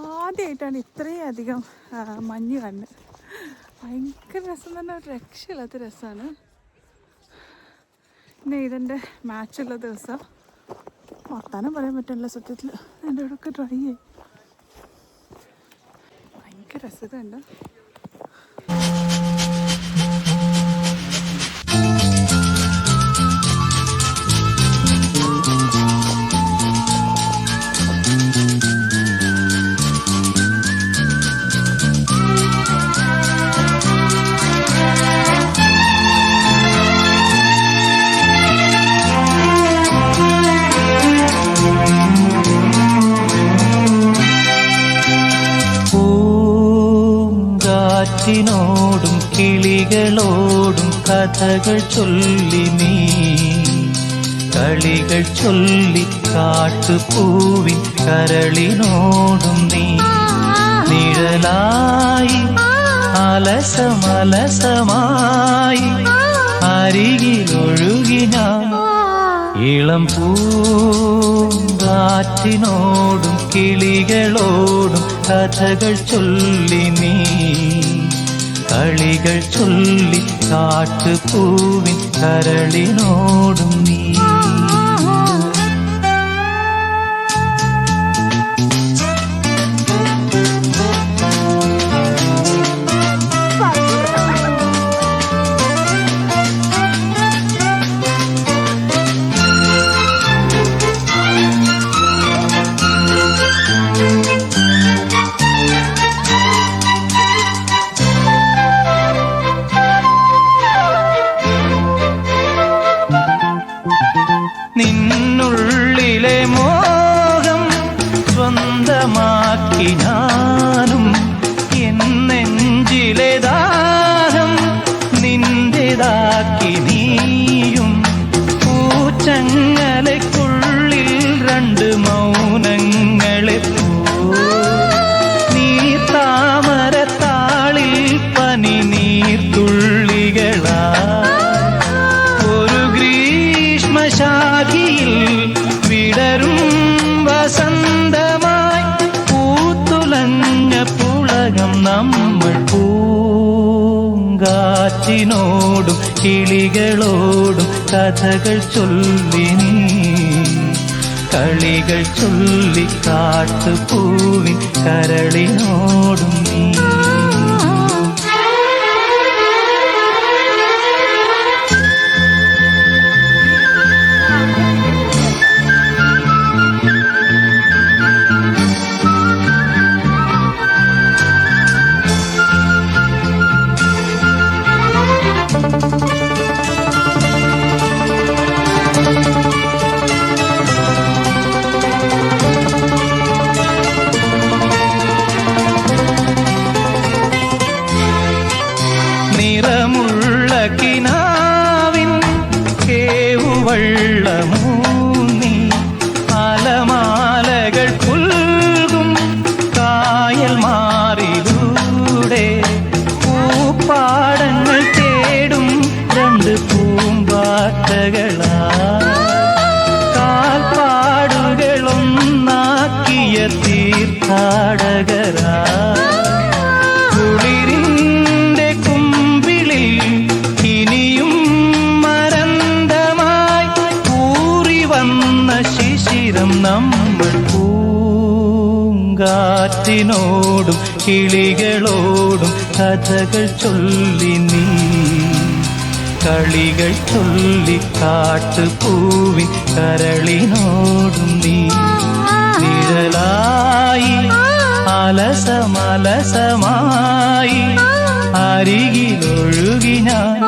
ആദ്യമായിട്ടാണ് ഇത്രയും അധികം മഞ്ഞ് കണ്ട്. ഭയങ്കര രസം തന്നെ, ഒരു രക്ഷയില്ലാത്ത രസമാണ്. പിന്നെ ഇതിൻ്റെ മാച്ചുള്ള ദിവസം വർത്താനം പറയാൻ പറ്റില്ല സത്യത്തിൽ. എൻ്റെ ഇവിടെയൊക്കെ ഡ്രൈ ആയി, ഭയങ്കര രസമുണ്ട്. ോടും കിളികളോടും കഥകൾ ചൊല്ലി നീ, കളികൾ ചൊല്ലി കാട്ടുപൂവിൻ കരളിനോടും നീ, നിഴലായി അലസമലസമായി അരികിലൊഴുകി ഞാൻ. ഇളം പൂങ്കാറ്റിനോടും കിളികളോടും കഥകൾ ചൊല്ലി നീ, കളികൾ ചൊല്ലി കാട്ടുപൂവിൻ കരളിനോടും നീ. നിന്നുള്ളിലെ മോഹം സ്വന്തമാക്കി ഞാനും, എന്നെഞ്ചിലെ ദാഹം നിന്റേതാക്കി നീയും. പൂച്ചങ്ങലയ്ക്കുള്ളിൽ രണ്ട് മൗനങ്ങളെ നീ താമരത്താളിൽ പനി നീർത്തുള്ളികളാ. ാകിയിൽ വിടരും വസന്തമായി പൂത്തുലഞ്ഞ പുളകം നമ്മൾ. പൂങ്കാറ്റിനോടും കിളികളോടും കഥകൾ ചൊല്ലി നീ, കളികൾ ചൊല്ലി കാട്ടുപൂവിൻ കരളിനോടും നീ. നിറമുള്ള കിനാവിൻ കേവുവള്ളമൂന്നി അലമാലകൾ പുൽകും കായൽ മാറിലൂടെ പൂപ്പാടങ്ങൾ തേടും രണ്ട് പൂമ്പാറ്റകളാ. കാൽപ്പാടുകളൊന്നാക്കിയ തീർത്ഥാടകരാ. ശിശിരം നമ്മൾ പൂങ്കാറ്റിനോടും കിളികളോടും കഥകൾ ചൊല്ലി നീ, കളികൾ ചൊല്ലി കാട്ടുപൂവിൻ കരളിനോടും നീ. നിഴലായി അലസമലസമായി അരികിലൊഴുകി ഞാൻ.